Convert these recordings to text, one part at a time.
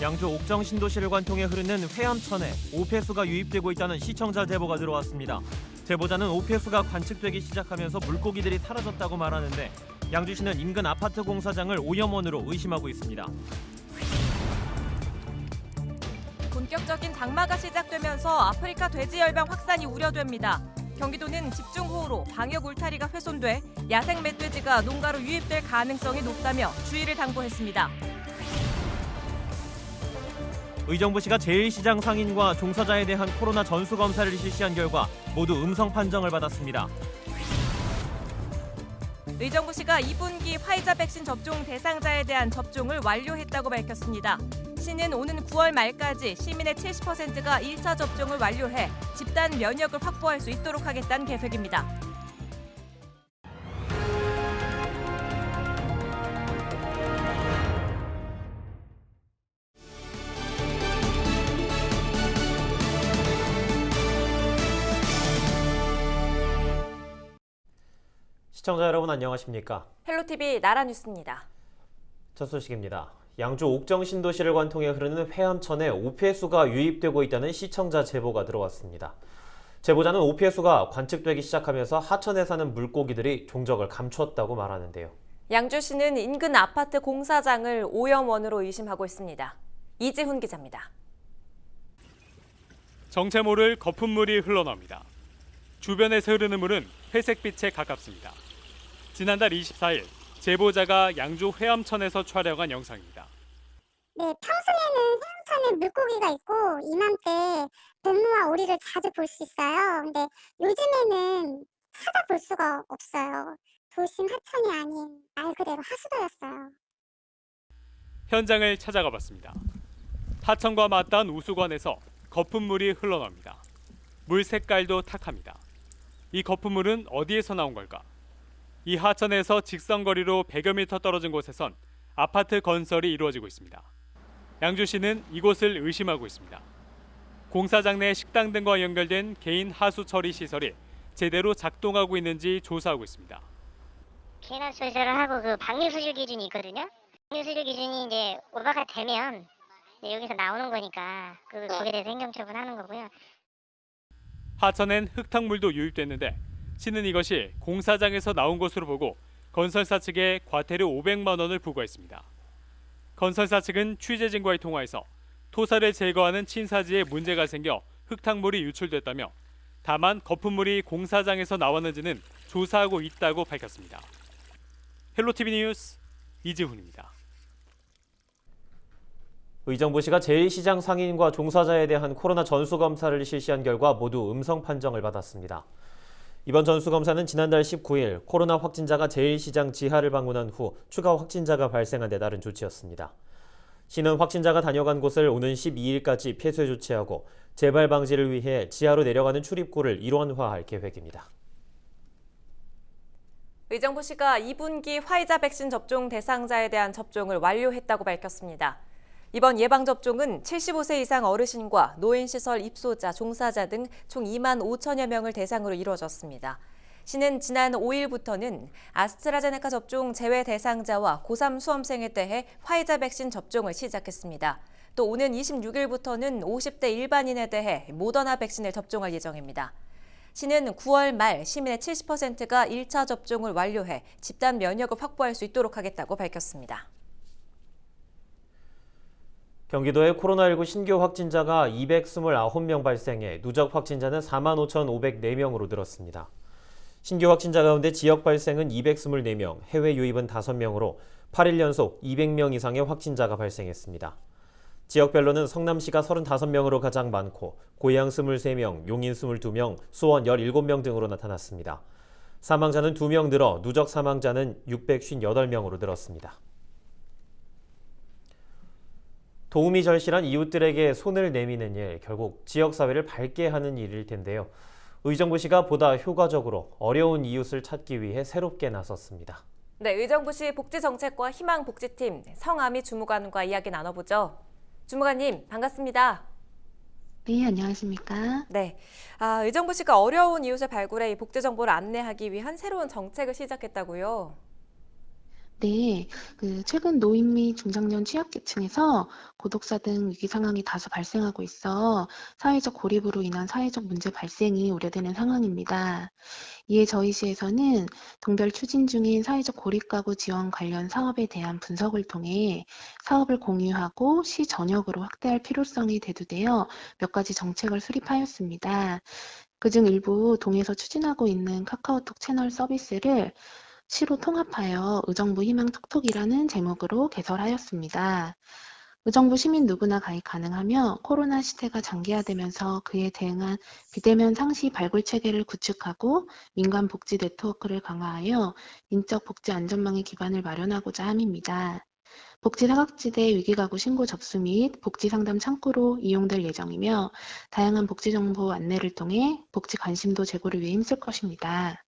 양주 옥정 신도시를 관통해 흐르는 회암천에 오폐수가 유입되고 있다는 시청자 제보가 들어왔습니다. 제보자는 오폐수가 관측되기 시작하면서 물고기들이 사라졌다고 말하는데 양주시는 인근 아파트 공사장을 오염원으로 의심하고 있습니다. 본격적인 장마가 시작되면서 아프리카 돼지열병 확산이 우려됩니다. 경기도는 집중호우로 방역 울타리가 훼손돼 야생 멧돼지가 농가로 유입될 가능성이 높다며 주의를 당부했습니다. 의정부시가 제1시장 상인과 종사자에 대한 코로나 전수검사를 실시한 결과 모두 음성 판정을 받았습니다. 의정부시가 2분기 화이자 백신 접종 대상자에 대한 접종을 완료했다고 밝혔습니다. 시는 오는 9월 말까지 시민의 70%가 1차 접종을 완료해 집단 면역을 확보할 수 있도록 하겠다는 계획입니다. 시청자 여러분 안녕하십니까? 헬로티비 나라뉴스입니다. 첫 소식입니다. 양주 옥정 신도시를 관통해 흐르는 회암천에 오폐수가 유입되고 있다는 시청자 제보가 들어왔습니다. 제보자는 오폐수가 관측되기 시작하면서 하천에 사는 물고기들이 종적을 감췄다고 말하는데요. 양주시는 인근 아파트 공사장을 오염원으로 의심하고 있습니다. 이지훈 기자입니다. 정체 모를 거품물이 흘러나옵니다. 주변에서 흐르는 물은 회색빛에 가깝습니다. 지난달 24일 제보자가 양주 회암천에서 촬영한 영상입니다. 네, 평소에는 해양천에 물고기가 있고 이맘때 뱀무와 오리를 자주 볼 수 있어요. 근데 요즘에는 찾아볼 수가 없어요. 도심 하천이 아닌 말 그대로 하수도였어요. 현장을 찾아가 봤습니다. 하천과 맞닿은 우수관에서 거품물이 흘러나옵니다. 물 색깔도 탁합니다. 이 거품물은 어디에서 나온 걸까? 이 하천에서 직선거리로 100여 미터 떨어진 곳에선 아파트 건설이 이루어지고 있습니다. 양주시는 이곳을 의심하고 있습니다. 공사장 내 식당 등과 연결된 개인 하수 처리 시설이 제대로 작동하고 있는지 조사하고 있습니다. 개인 수리를 하고 그 방류 수질 기준이 있거든요. 방류 수질 기준이 이제 오버가 되면 이제 여기서 나오는 거니까 거기에 대해서 행정처분하는 거고요. 하천엔 흙탕물도 유입됐는데 시는 이것이 공사장에서 나온 것으로 보고 건설사 측에 과태료 500만 원을 부과했습니다. 건설사 측은 취재진과의 통화에서 토사를 제거하는 친사지에 문제가 생겨 흙탕물이 유출됐다며 다만 거품물이 공사장에서 나왔는지는 조사하고 있다고 밝혔습니다. 헬로티비 뉴스 이지훈입니다. 의정부시가 제1시장 상인과 종사자에 대한 코로나 전수검사를 실시한 결과 모두 음성 판정을 받았습니다. 이번 전수검사는 지난달 19일 코로나 확진자가 제1시장 지하를 방문한 후 추가 확진자가 발생한 데 따른 조치였습니다. 시는 확진자가 다녀간 곳을 오는 12일까지 폐쇄 조치하고 재발 방지를 위해 지하로 내려가는 출입구를 일원화할 계획입니다. 의정부시가 2분기 화이자 백신 접종 대상자에 대한 접종을 완료했다고 밝혔습니다. 이번 예방접종은 75세 이상 어르신과 노인시설 입소자, 종사자 등 총 2만 5천여 명을 대상으로 이루어졌습니다. 시는 지난 5일부터는 아스트라제네카 접종 제외 대상자와 고3 수험생에 대해 화이자 백신 접종을 시작했습니다. 또 오는 26일부터는 50대 일반인에 대해 모더나 백신을 접종할 예정입니다. 시는 9월 말 시민의 70%가 1차 접종을 완료해 집단 면역을 확보할 수 있도록 하겠다고 밝혔습니다. 경기도의 코로나19 신규 확진자가 229명 발생해 누적 확진자는 45,504명으로 늘었습니다. 신규 확진자 가운데 지역 발생은 224명, 해외 유입은 5명으로 8일 연속 200명 이상의 확진자가 발생했습니다. 지역별로는 성남시가 35명으로 가장 많고 고양 23명, 용인 22명, 수원 17명 등으로 나타났습니다. 사망자는 2명 늘어 누적 사망자는 658명으로 늘었습니다. 도움이 절실한 이웃들에게 손을 내미는 일, 결국 지역사회를 밝게 하는 일일 텐데요. 의정부시가 보다 효과적으로 어려운 이웃을 찾기 위해 새롭게 나섰습니다. 네, 의정부시 복지정책과 희망복지팀 성아미 주무관과 이야기 나눠보죠. 주무관님, 반갑습니다. 네, 안녕하십니까? 네, 의정부시가 어려운 이웃을 발굴해 이 복지 정보를 안내하기 위한 새로운 정책을 시작했다고요? 네, 최근 노인 및 중장년 취약계층에서 고독사 등 위기 상황이 다수 발생하고 있어 사회적 고립으로 인한 사회적 문제 발생이 우려되는 상황입니다. 이에 저희 시에서는 동별 추진 중인 사회적 고립가구 지원 관련 사업에 대한 분석을 통해 사업을 공유하고 시 전역으로 확대할 필요성이 대두되어 몇 가지 정책을 수립하였습니다. 그중 일부 동에서 추진하고 있는 카카오톡 채널 서비스를 시로 통합하여 의정부 희망 톡톡이라는 제목으로 개설하였습니다. 의정부 시민 누구나 가입 가능하며 코로나 시대가 장기화되면서 그에 대응한 비대면 상시 발굴 체계를 구축하고 민간 복지 네트워크를 강화하여 인적 복지 안전망의 기반을 마련하고자 함입니다. 복지 사각지대 위기가구 신고 접수 및 복지 상담 창구로 이용될 예정이며 다양한 복지 정보 안내를 통해 복지 관심도 제고를 위해 힘쓸 것입니다.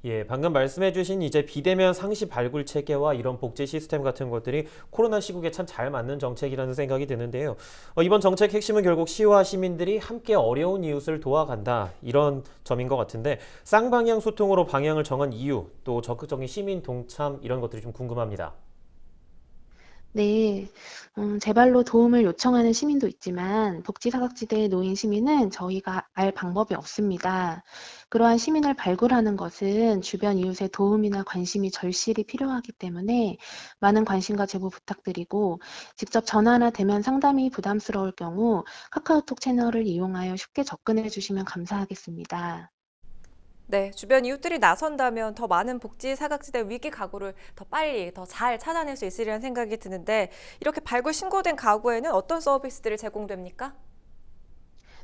예, 방금 말씀해주신 이제 비대면 상시 발굴 체계와 이런 복지 시스템 같은 것들이 코로나 시국에 참 잘 맞는 정책이라는 생각이 드는데요. 이번 정책 핵심은 결국 시와 시민들이 함께 어려운 이웃을 도와간다 이런 점인 것 같은데 쌍방향 소통으로 방향을 정한 이유 또 적극적인 시민 동참 이런 것들이 좀 궁금합니다. 네, 제발로 도움을 요청하는 시민도 있지만 복지사각지대에 놓인 시민은 저희가 알 방법이 없습니다. 그러한 시민을 발굴하는 것은 주변 이웃의 도움이나 관심이 절실히 필요하기 때문에 많은 관심과 제보 부탁드리고 직접 전화나 대면 상담이 부담스러울 경우 카카오톡 채널을 이용하여 쉽게 접근해 주시면 감사하겠습니다. 네, 주변 이웃들이 나선다면 더 많은 복지 사각지대 위기 가구를 더 빨리, 더 잘 찾아낼 수 있으리라는 생각이 드는데 이렇게 발굴 신고된 가구에는 어떤 서비스들이 제공됩니까?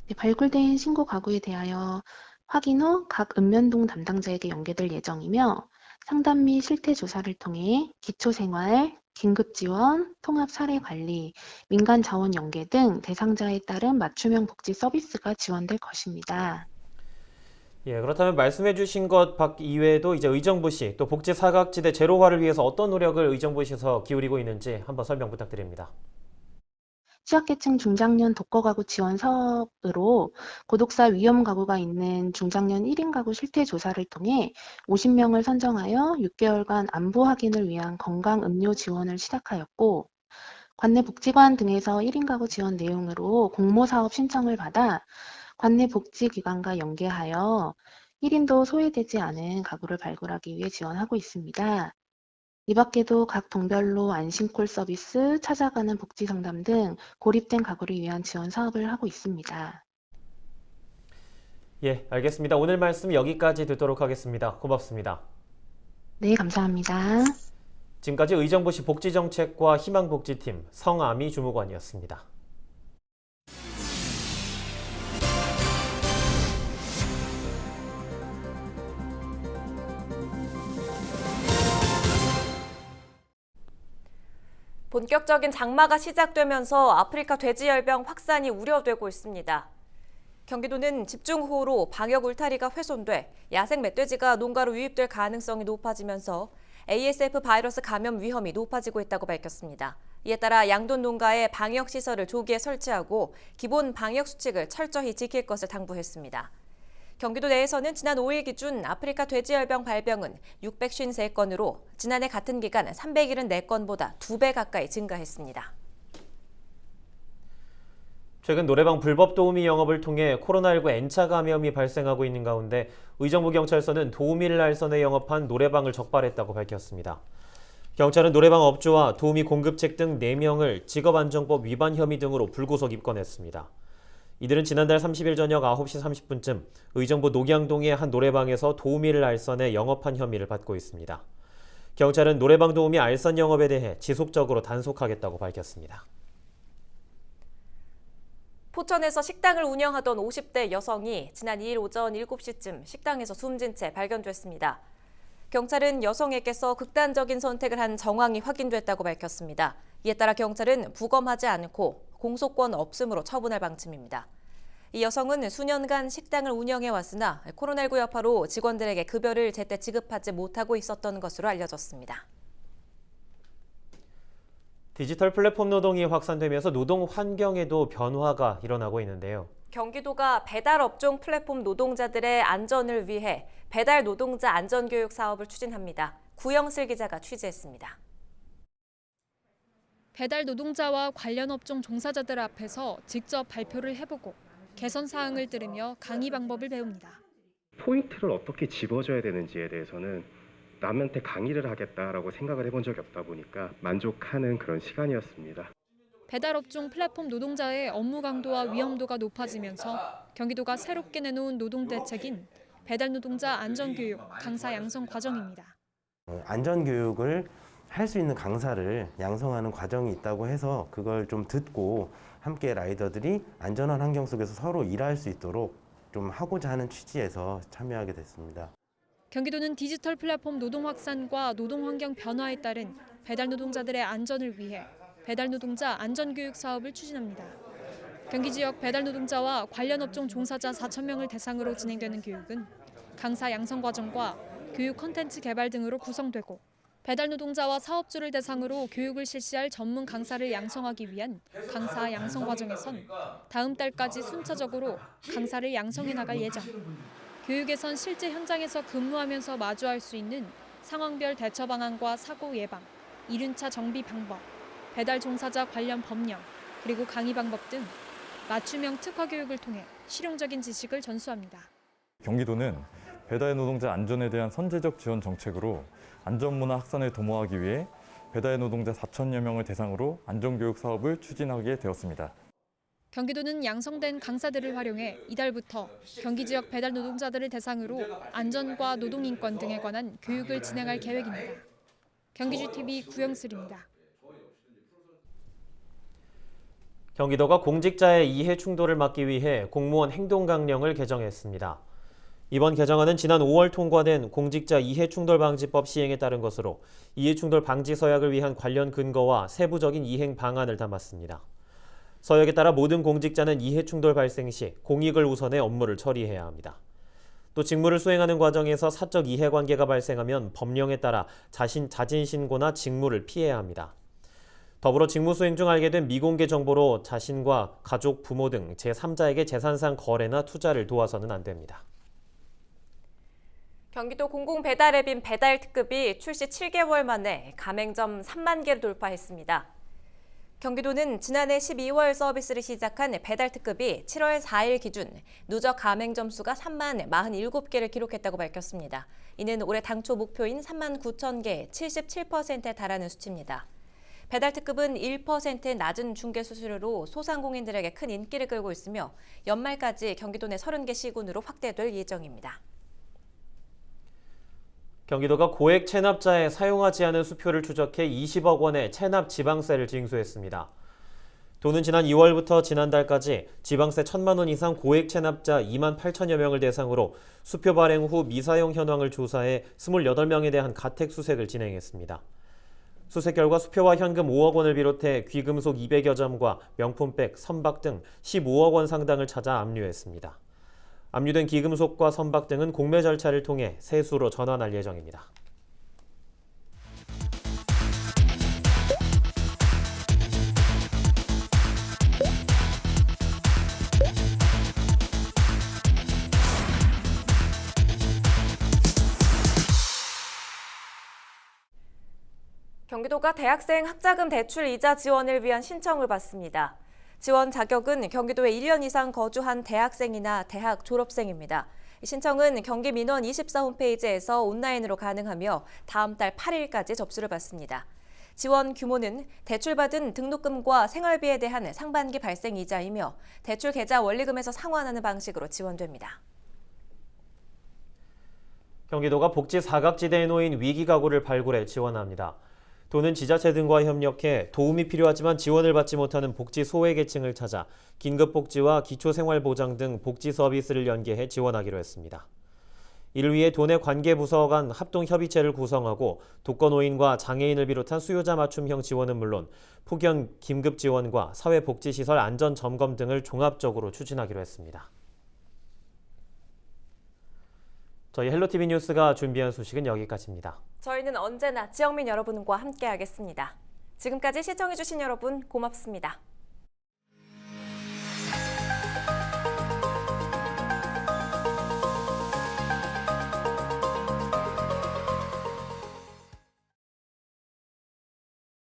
네, 발굴된 신고 가구에 대하여 확인 후 각 읍면동 담당자에게 연계될 예정이며 상담 및 실태 조사를 통해 기초생활, 긴급지원, 통합사례관리, 민간자원 연계 등 대상자에 따른 맞춤형 복지 서비스가 지원될 것입니다. 예, 그렇다면 말씀해주신 것 밖 이외에도 이제 의정부시 또 복지 사각지대 제로화를 위해서 어떤 노력을 의정부시에서 기울이고 있는지 한번 설명 부탁드립니다. 취약계층 중장년 독거가구 지원 사업으로 고독사 위험 가구가 있는 중장년 1인 가구 실태 조사를 통해 50명을 선정하여 6개월간 안부 확인을 위한 건강 음료 지원을 시작하였고 관내 복지관 등에서 1인 가구 지원 내용으로 공모 사업 신청을 받아 관내 복지기관과 연계하여 1인도 소외되지 않은 가구를 발굴하기 위해 지원하고 있습니다. 이 밖에도 각 동별로 안심콜 서비스, 찾아가는 복지 상담 등 고립된 가구를 위한 지원 사업을 하고 있습니다. 예, 알겠습니다. 오늘 말씀 여기까지 듣도록 하겠습니다. 고맙습니다. 네, 감사합니다. 지금까지 의정부시 복지정책과 희망복지팀 성아미 주무관이었습니다. 본격적인 장마가 시작되면서 아프리카 돼지열병 확산이 우려되고 있습니다. 경기도는 집중호우로 방역 울타리가 훼손돼 야생 멧돼지가 농가로 유입될 가능성이 높아지면서 ASF 바이러스 감염 위험이 높아지고 있다고 밝혔습니다. 이에 따라 양돈 농가에 방역 시설을 조기에 설치하고 기본 방역 수칙을 철저히 지킬 것을 당부했습니다. 경기도 내에서는 지난 5일 기준 아프리카 돼지열병 발병은 653건으로 지난해 같은 기간 374건보다 2배 가까이 증가했습니다. 최근 노래방 불법 도우미 영업을 통해 코로나19 N차 감염이 발생하고 있는 가운데 의정부 경찰서는 도우미를 알선해 영업한 노래방을 적발했다고 밝혔습니다. 경찰은 노래방 업주와 도우미 공급책 등 4명을 직업안정법 위반 혐의 등으로 불구속 입건했습니다. 이들은 지난달 30일 저녁 9시 30분쯤 의정부 녹양동의 한 노래방에서 도우미를 알선해 영업한 혐의를 받고 있습니다. 경찰은 노래방 도우미 알선 영업에 대해 지속적으로 단속하겠다고 밝혔습니다. 포천에서 식당을 운영하던 50대 여성이 지난 2일 오전 7시쯤 식당에서 숨진 채 발견됐습니다. 경찰은 여성에게서 극단적인 선택을 한 정황이 확인됐다고 밝혔습니다. 이에 따라 경찰은 부검하지 않고 공소권 없음으로 처분할 방침입니다. 이 여성은 수년간 식당을 운영해왔으나 코로나19 여파로 직원들에게 급여를 제때 지급하지 못하고 있었던 것으로 알려졌습니다. 디지털 플랫폼 노동이 확산되면서 노동 환경에도 변화가 일어나고 있는데요. 경기도가 배달 업종 플랫폼 노동자들의 안전을 위해 배달 노동자 안전교육 사업을 추진합니다. 구영슬 기자가 취재했습니다. 배달 노동자와 관련 업종 종사자들 앞에서 직접 발표를 해보고 개선 사항을 들으며 강의 방법을 배웁니다. 포인트를 어떻게 집어줘야 되는지에 대해서는 남한테 강의를 하겠다라고 생각을 해본 적이 없다 보니까 만족하는 그런 시간이었습니다. 배달 업종 플랫폼 노동자의 업무 강도와 위험도가 높아지면서 경기도가 새롭게 내놓은 노동 대책인 배달 노동자 안전교육 강사 양성 과정입니다. 안전교육을 할 수 있는 강사를 양성하는 과정이 있다고 해서 그걸 좀 듣고 함께 라이더들이 안전한 환경 속에서 서로 일할 수 있도록 좀 하고자 하는 취지에서 참여하게 됐습니다. 경기도는 디지털 플랫폼 노동 확산과 노동 환경 변화에 따른 배달 노동자들의 안전을 위해 배달 노동자 안전교육 사업을 추진합니다. 경기 지역 배달 노동자와 관련 업종 종사자 4,000명을 대상으로 진행되는 교육은 강사 양성 과정과 교육 콘텐츠 개발 등으로 구성되고 배달 노동자와 사업주를 대상으로 교육을 실시할 전문 강사를 양성하기 위한 강사 양성 과정에선 다음 달까지 순차적으로 강사를 양성해 나갈 예정. 교육에선 실제 현장에서 근무하면서 마주할 수 있는 상황별 대처 방안과 사고 예방, 이륜차 정비 방법, 배달 종사자 관련 법령, 그리고 강의 방법 등 맞춤형 특화 교육을 통해 실용적인 지식을 전수합니다. 경기도는 배달 노동자 안전에 대한 선제적 지원 정책으로 안전문화 확산을 도모하기 위해 배달 노동자 4,000여 명을 대상으로 안전교육 사업을 추진하게 되었습니다. 경기도는 양성된 강사들을 활용해 이달부터 경기 지역 배달 노동자들을 대상으로 안전과 노동인권 등에 관한 교육을 진행할 계획입니다. 경기주TV 구영슬입니다. 경기도가 공직자의 이해 충돌을 막기 위해 공무원 행동강령을 개정했습니다. 이번 개정안은 지난 5월 통과된 공직자 이해충돌방지법 시행에 따른 것으로 이해충돌 방지 서약을 위한 관련 근거와 세부적인 이행 방안을 담았습니다. 서약에 따라 모든 공직자는 이해충돌 발생 시 공익을 우선해 업무를 처리해야 합니다. 또 직무를 수행하는 과정에서 사적 이해관계가 발생하면 법령에 따라 자진 신고나 직무를 피해야 합니다. 더불어 직무 수행 중 알게 된 미공개 정보로 자신과 가족, 부모 등 제3자에게 재산상 거래나 투자를 도와서는 안 됩니다. 경기도 공공배달 앱인 배달특급이 출시 7개월 만에 가맹점 3만 개를 돌파했습니다. 경기도는 지난해 12월 서비스를 시작한 배달특급이 7월 4일 기준 누적 가맹점 수가 3만 47개를 기록했다고 밝혔습니다. 이는 올해 당초 목표인 3만 9천 개, 77%에 달하는 수치입니다. 배달특급은 1% 낮은 중개 수수료로 소상공인들에게 큰 인기를 끌고 있으며 연말까지 경기도 내 30개 시군으로 확대될 예정입니다. 경기도가 고액 체납자에 사용하지 않은 수표를 추적해 20억 원의 체납 지방세를 징수했습니다. 도는 지난 2월부터 지난달까지 지방세 1,000만 원 이상 고액 체납자 2만 8천여 명을 대상으로 수표 발행 후 미사용 현황을 조사해 28명에 대한 가택 수색을 진행했습니다. 수색 결과 수표와 현금 5억 원을 비롯해 귀금속 200여 점과 명품백, 선박 등 15억 원 상당을 찾아 압류했습니다. 압류된 귀금속과 선박 등은 공매 절차를 통해 세수로 전환할 예정입니다. 경기도가 대학생 학자금 대출 이자 지원을 위한 신청을 받습니다. 지원 자격은 경기도에 1년 이상 거주한 대학생이나 대학 졸업생입니다. 신청은 경기민원24 홈페이지에서 온라인으로 가능하며 다음 달 8일까지 접수를 받습니다. 지원 규모는 대출받은 등록금과 생활비에 대한 상반기 발생 이자이며 대출 계좌 원리금에서 상환하는 방식으로 지원됩니다. 경기도가 복지 사각지대에 놓인 위기 가구를 발굴해 지원합니다. 도는 지자체 등과 협력해 도움이 필요하지만 지원을 받지 못하는 복지 소외계층을 찾아 긴급복지와 기초생활보장 등 복지 서비스를 연계해 지원하기로 했습니다. 이를 위해 도내 관계부서 간 합동협의체를 구성하고 독거노인과 장애인을 비롯한 수요자 맞춤형 지원은 물론 폭염 긴급지원과 사회복지시설 안전점검 등을 종합적으로 추진하기로 했습니다. 저희 헬로티비 뉴스가 준비한 소식은 여기까지입니다. 저희는 언제나 지역민 여러분과 함께하겠습니다. 지금까지 시청해주신 여러분 고맙습니다.